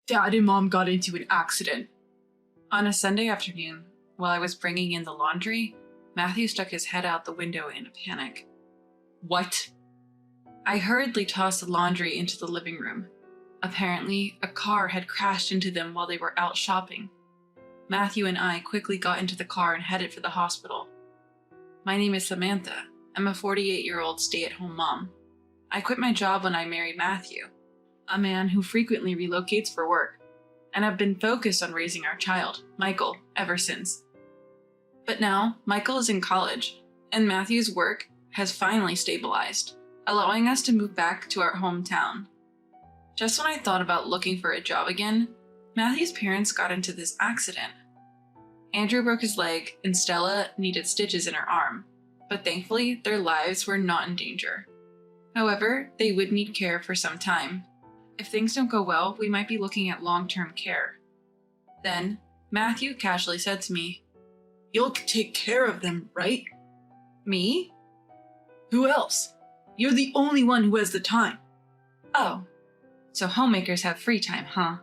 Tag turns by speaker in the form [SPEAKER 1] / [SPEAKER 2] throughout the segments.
[SPEAKER 1] Dad and Mom got into an accident.
[SPEAKER 2] On a Sunday afternoon, while I was bringing in the laundry, Matthew stuck his head out the window in a panic.
[SPEAKER 1] What?
[SPEAKER 2] I hurriedly tossed the laundry into the living room. Apparently, a car had crashed into them while they were out shopping. Matthew and I quickly got into the car and headed for the hospital. My name is Samantha. I'm a 48-year-old stay-at-home mom. I quit my job when I married Matthew, a man who frequently relocates for work, and I've been focused on raising our child, Michael, ever since. But now, Michael is in college, and Matthew's work has finally stabilized, allowing us to move back to our hometown. Just when I thought about looking for a job again, Matthew's parents got into this accident. Andrew broke his leg and Stella needed stitches in her arm, but thankfully their lives were not in danger. However, they would need care for some time. If things don't go well, we might be looking at long-term care. Then, Matthew casually said to me,
[SPEAKER 1] You'll take care of them, right?
[SPEAKER 2] "Me?
[SPEAKER 1] Who else? You're the only one who has the time.
[SPEAKER 2] Oh, so homemakers have free time, huh?"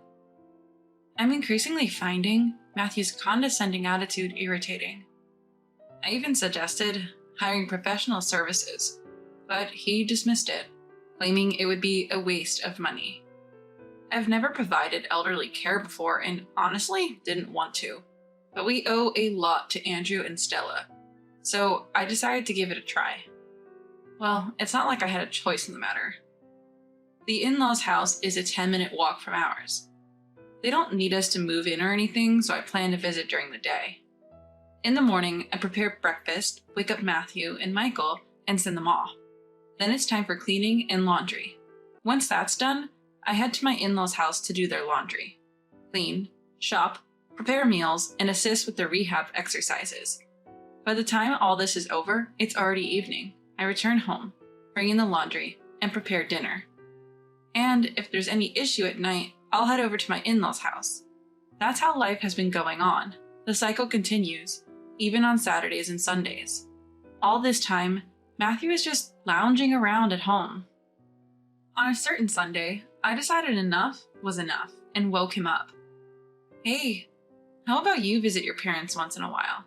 [SPEAKER 2] I'm increasingly finding Matthew's condescending attitude irritating. I even suggested hiring professional services, but he dismissed it, claiming it would be a waste of money. I've never provided elderly care before and honestly didn't want to, but we owe a lot to Andrew and Stella, so I decided to give it a try. Well, it's not like I had a choice in the matter. The in-laws' house is a 10-minute walk from ours. They don't need us to move in or anything, so I plan to visit during the day. In the morning, I prepare breakfast, wake up Matthew and Michael, and send them off. Then it's time for cleaning and laundry. Once that's done, I head to my in-laws' house to do their laundry, clean, shop, prepare meals, and assist with their rehab exercises. By the time all this is over, it's already evening. I return home, bring in the laundry, and prepare dinner. And if there's any issue at night, I'll head over to my in-laws' house. That's how life has been going on. The cycle continues, even on Saturdays and Sundays. All this time, Matthew is just lounging around at home. On a certain Sunday, I decided enough was enough and woke him up. "Hey, how about you visit your parents once in a while?"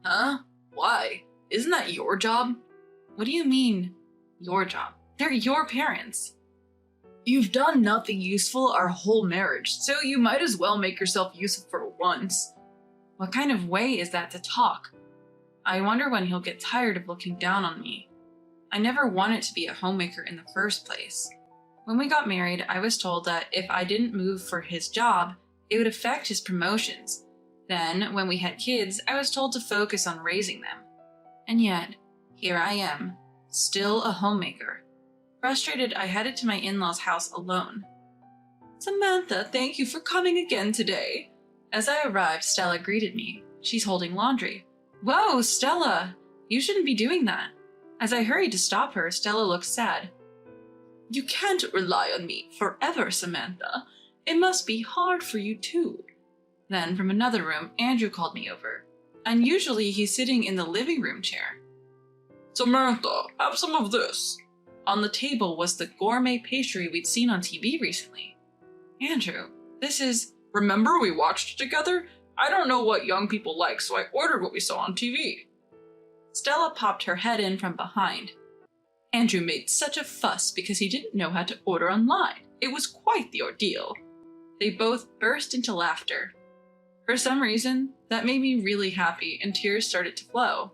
[SPEAKER 1] Huh? Why? Isn't that your job?
[SPEAKER 2] "What do you mean, your job? They're your parents."
[SPEAKER 1] You've done nothing useful our whole marriage, so you might as well make yourself useful for once.
[SPEAKER 2] What kind of way is that to talk? I wonder when he'll get tired of looking down on me. I never wanted to be a homemaker in the first place. When we got married, I was told that if I didn't move for his job, it would affect his promotions. Then, when we had kids, I was told to focus on raising them. And yet, here I am, still a homemaker. Frustrated, I headed to my in-laws' house alone. "Samantha, thank you for coming again today." As I arrived, Stella greeted me. She's holding laundry. "Whoa, Stella! You shouldn't be doing that." As I hurried to stop her, Stella looked sad.
[SPEAKER 1] "You can't rely on me forever, Samantha. It must be hard for you too."
[SPEAKER 2] Then, from another room, Andrew called me over. Unusually, he's sitting in the living room chair.
[SPEAKER 1] "Samantha, have some of this."
[SPEAKER 2] On the table was the gourmet pastry we'd seen on TV recently. "Andrew, this is..."
[SPEAKER 1] "Remember we watched it together? I don't know what young people like, so I ordered what we saw on TV.
[SPEAKER 2] Stella popped her head in from behind.
[SPEAKER 1] Andrew made such a fuss because he didn't know how to order online. It was quite the ordeal.
[SPEAKER 2] They both burst into laughter. For some reason, that made me really happy and tears started to flow.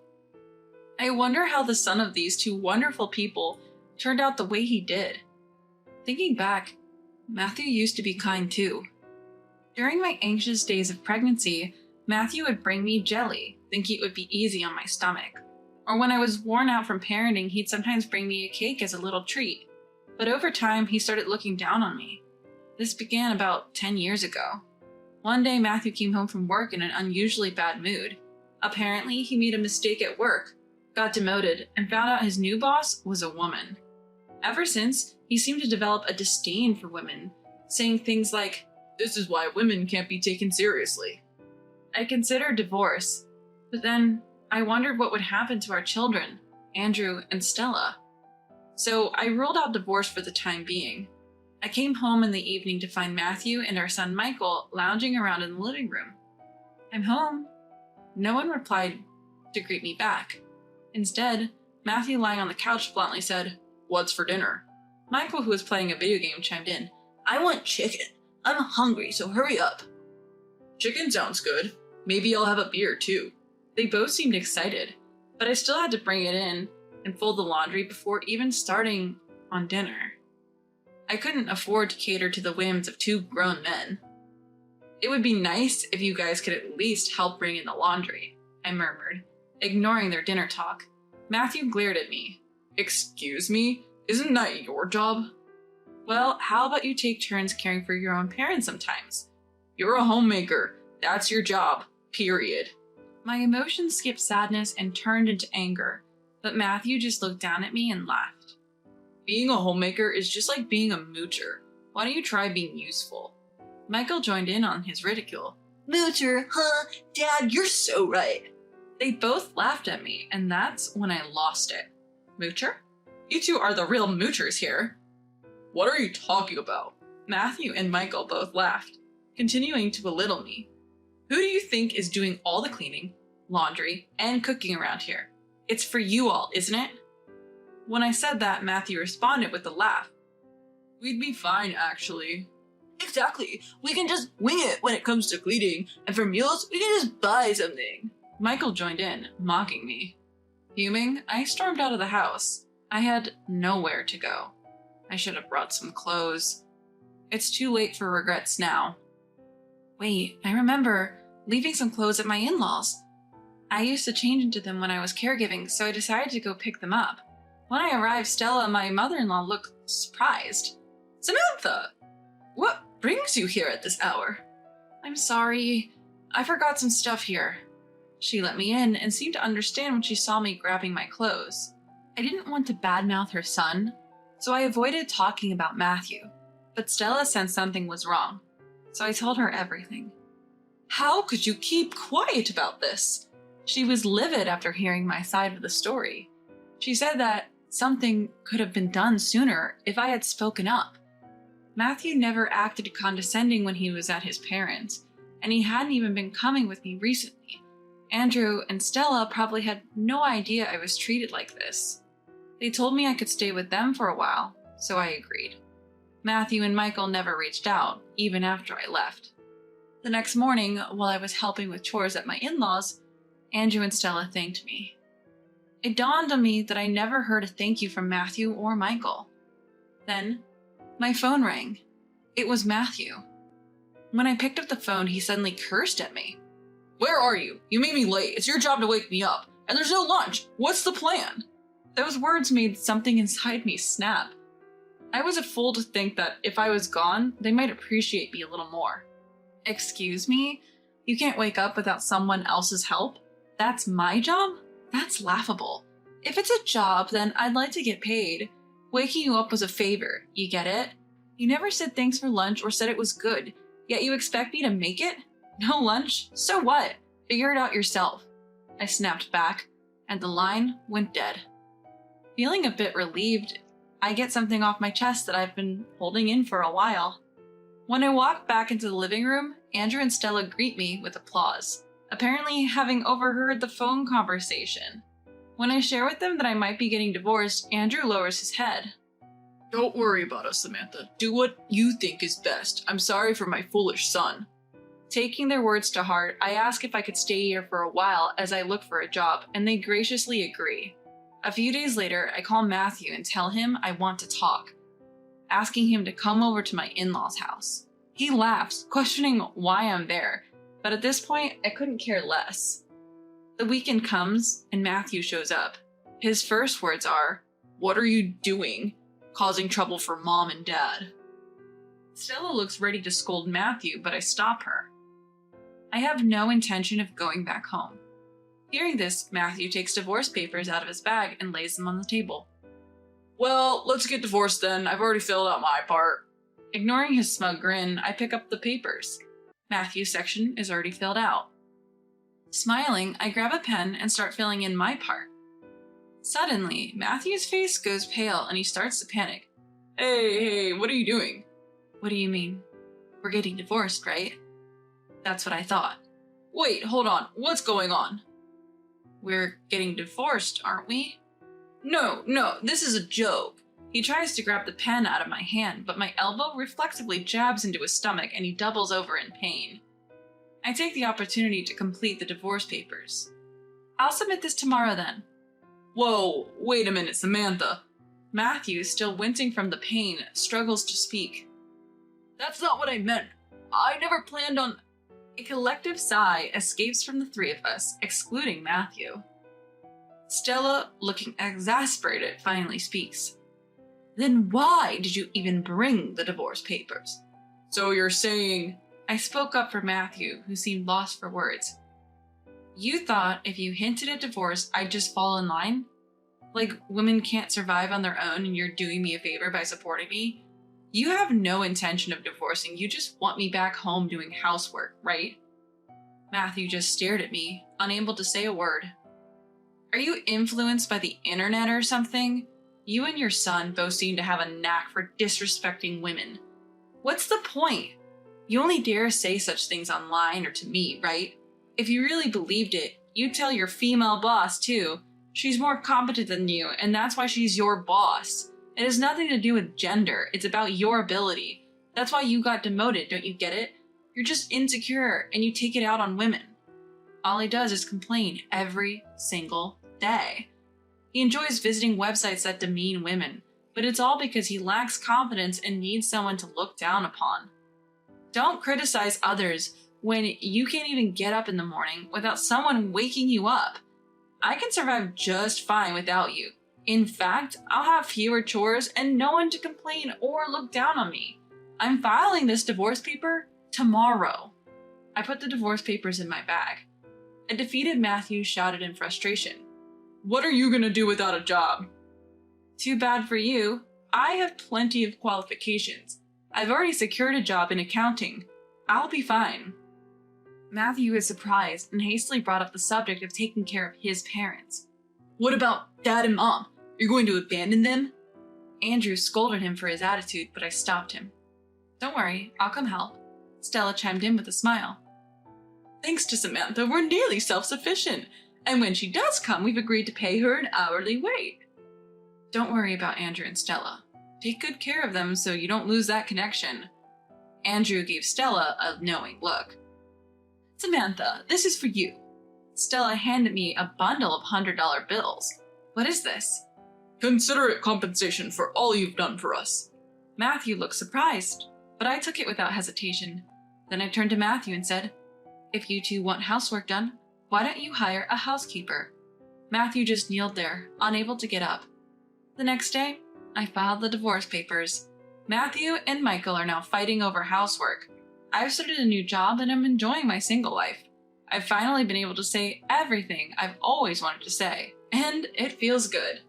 [SPEAKER 2] I wonder how the son of these two wonderful people turned out the way he did. Thinking back, Matthew used to be kind too. During my anxious days of pregnancy, Matthew would bring me jelly, thinking it would be easy on my stomach. Or when I was worn out from parenting, he'd sometimes bring me a cake as a little treat. But over time, he started looking down on me. This began about 10 years ago. One day, Matthew came home from work in an unusually bad mood. Apparently, he made a mistake at work, got demoted, and found out his new boss was a woman. Ever since, he seemed to develop a disdain for women, saying things like,
[SPEAKER 1] "This is why women can't be taken seriously."
[SPEAKER 2] I considered divorce, but then I wondered what would happen to our children, Andrew and Stella. So I ruled out divorce for the time being. I came home in the evening to find Matthew and our son Michael lounging around in the living room. "I'm home." No one replied to greet me back. Instead, Matthew, lying on the couch, bluntly said, "What's for dinner?" Michael, who was playing a video game, chimed in,
[SPEAKER 1] "I want chicken. I'm hungry, so hurry up."
[SPEAKER 2] "Chicken sounds good. Maybe I'll have a beer too." They both seemed excited, but I still had to bring it in and fold the laundry before even starting on dinner. I couldn't afford to cater to the whims of two grown men. "It would be nice if you guys could at least help bring in the laundry," I murmured, ignoring their dinner talk. Matthew glared at me. "Excuse me? Isn't that your job?" "Well, how about you take turns caring for your own parents sometimes? You're a homemaker. That's your job. Period." My emotions skipped sadness and turned into anger, but Matthew just looked down at me and laughed. "Being a homemaker is just like being a moocher. Why don't you try being useful?" Michael joined in on his ridicule.
[SPEAKER 1] "Moocher, huh? Dad, you're so right."
[SPEAKER 2] They both laughed at me, and that's when I lost it. "Moocher? You two are the real moochers here." "What are you talking about?" Matthew and Michael both laughed, continuing to belittle me. "Who do you think is doing all the cleaning, laundry, and cooking around here? It's for you all, isn't it?" When I said that, Matthew responded with a laugh. "We'd be fine, actually."
[SPEAKER 1] "Exactly. We can just wing it when it comes to cleaning, and for meals, we can just buy something."
[SPEAKER 2] Michael joined in, mocking me. Fuming, I stormed out of the house. I had nowhere to go. I should have brought some clothes. It's too late for regrets now. Wait, I remember leaving some clothes at my in-laws. I used to change into them when I was caregiving, so I decided to go pick them up. When I arrived, Stella, my mother-in-law, looked surprised. "Samantha, what brings you here at this hour?" "I'm sorry. I forgot some stuff here." She let me in and seemed to understand when she saw me grabbing my clothes. I didn't want to badmouth her son, so I avoided talking about Matthew. But Stella sensed something was wrong, so I told her everything. "How could you keep quiet about this?" She was livid after hearing my side of the story. She said that something could have been done sooner if I had spoken up. Matthew never acted condescending when he was at his parents', and he hadn't even been coming with me recently. Andrew and Stella probably had no idea I was treated like this. They told me I could stay with them for a while, so I agreed. Matthew and Michael never reached out, even after I left. The next morning, while I was helping with chores at my in-laws, Andrew and Stella thanked me. It dawned on me that I never heard a thank you from Matthew or Michael. Then, my phone rang. It was Matthew. When I picked up the phone, he suddenly cursed at me. "Where are you? You made me late. It's your job to wake me up. And there's no lunch. What's the plan?" Those words made something inside me snap. I was a fool to think that if I was gone, they might appreciate me a little more. "Excuse me? You can't wake up without someone else's help? That's my job? That's laughable. If it's a job, then I'd like to get paid. Waking you up was a favor, you get it? You never said thanks for lunch or said it was good, yet you expect me to make it? No lunch? So what? Figure it out yourself." I snapped back, and the line went dead. Feeling a bit relieved, I get something off my chest that I've been holding in for a while. When I walk back into the living room, Andrew and Stella greet me with applause, apparently having overheard the phone conversation. When I share with them that I might be getting divorced, Andrew lowers his head. "Don't worry about us, Samantha. Do what you think is best. I'm sorry for my foolish son." Taking their words to heart, I ask if I could stay here for a while as I look for a job, and they graciously agree. A few days later, I call Matthew and tell him I want to talk, asking him to come over to my in-laws' house. He laughs, questioning why I'm there, but at this point, I couldn't care less. The weekend comes, and Matthew shows up. His first words are, "What are you doing? Causing trouble for Mom and Dad." Stella looks ready to scold Matthew, but I stop her. I have no intention of going back home. Hearing this, Matthew takes divorce papers out of his bag and lays them on the table. "Well, let's get divorced then. I've already filled out my part." Ignoring his smug grin, I pick up the papers. Matthew's section is already filled out. Smiling, I grab a pen and start filling in my part. Suddenly, Matthew's face goes pale and he starts to panic. Hey, what are you doing? What do you mean? We're getting divorced, right? That's what I thought.
[SPEAKER 1] Wait, hold on. What's going on?
[SPEAKER 2] We're getting divorced, aren't we?
[SPEAKER 1] No, this is a joke.
[SPEAKER 2] He tries to grab the pen out of my hand, but my elbow reflexively jabs into his stomach and he doubles over in pain. I take the opportunity to complete the divorce papers. I'll submit this tomorrow then.
[SPEAKER 1] Whoa, wait a minute, Samantha.
[SPEAKER 2] Matthew, still wincing from the pain, struggles to speak.
[SPEAKER 1] That's not what I meant. I never planned on...
[SPEAKER 2] A collective sigh escapes from the three of us, excluding Matthew. Stella, looking exasperated, finally speaks. Then why did you even bring the divorce papers?
[SPEAKER 1] So you're saying...
[SPEAKER 2] I spoke up for Matthew, who seemed lost for words. You thought if you hinted at divorce, I'd just fall in line? Like women can't survive on their own and you're doing me a favor by supporting me? You have no intention of divorcing, you just want me back home doing housework, right? Matthew just stared at me, unable to say a word. Are you influenced by the internet or something? You and your son both seem to have a knack for disrespecting women. What's the point? You only dare say such things online or to me, right? If you really believed it, you'd tell your female boss too. She's more competent than you, and that's why she's your boss. It has nothing to do with gender, it's about your ability. That's why you got demoted, don't you get it? You're just insecure, and you take it out on women. All he does is complain every single day. He enjoys visiting websites that demean women, but it's all because he lacks confidence and needs someone to look down upon. Don't criticize others when you can't even get up in the morning without someone waking you up. I can survive just fine without you. In fact, I'll have fewer chores and no one to complain or look down on me. I'm filing this divorce paper tomorrow. I put the divorce papers in my bag. A defeated Matthew shouted in frustration.
[SPEAKER 1] What are you gonna do without a job?
[SPEAKER 2] Too bad for you. I have plenty of qualifications. I've already secured a job in accounting. I'll be fine. Matthew is surprised and hastily brought up the subject of taking care of his parents.
[SPEAKER 1] What about Dad and Mom? You're going to abandon them?
[SPEAKER 2] Andrew scolded him for his attitude, but I stopped him. Don't worry, I'll come help. Stella chimed in with a smile.
[SPEAKER 1] Thanks to Samantha, we're nearly self-sufficient. And when she does come, we've agreed to pay her an hourly rate.
[SPEAKER 2] Don't worry about Andrew and Stella. Take good care of them so you don't lose that connection. Andrew gave Stella a knowing look.
[SPEAKER 1] Samantha, this is for you.
[SPEAKER 2] Stella handed me a bundle of $100 bills. What is this?
[SPEAKER 1] Consider it compensation for all you've done for us.
[SPEAKER 2] Matthew looked surprised, but I took it without hesitation. Then I turned to Matthew and said, If you two want housework done, why don't you hire a housekeeper? Matthew just kneeled there, unable to get up. The next day, I filed the divorce papers. Matthew and Michael are now fighting over housework. I've started a new job and I'm enjoying my single life. I've finally been able to say everything I've always wanted to say, and it feels good.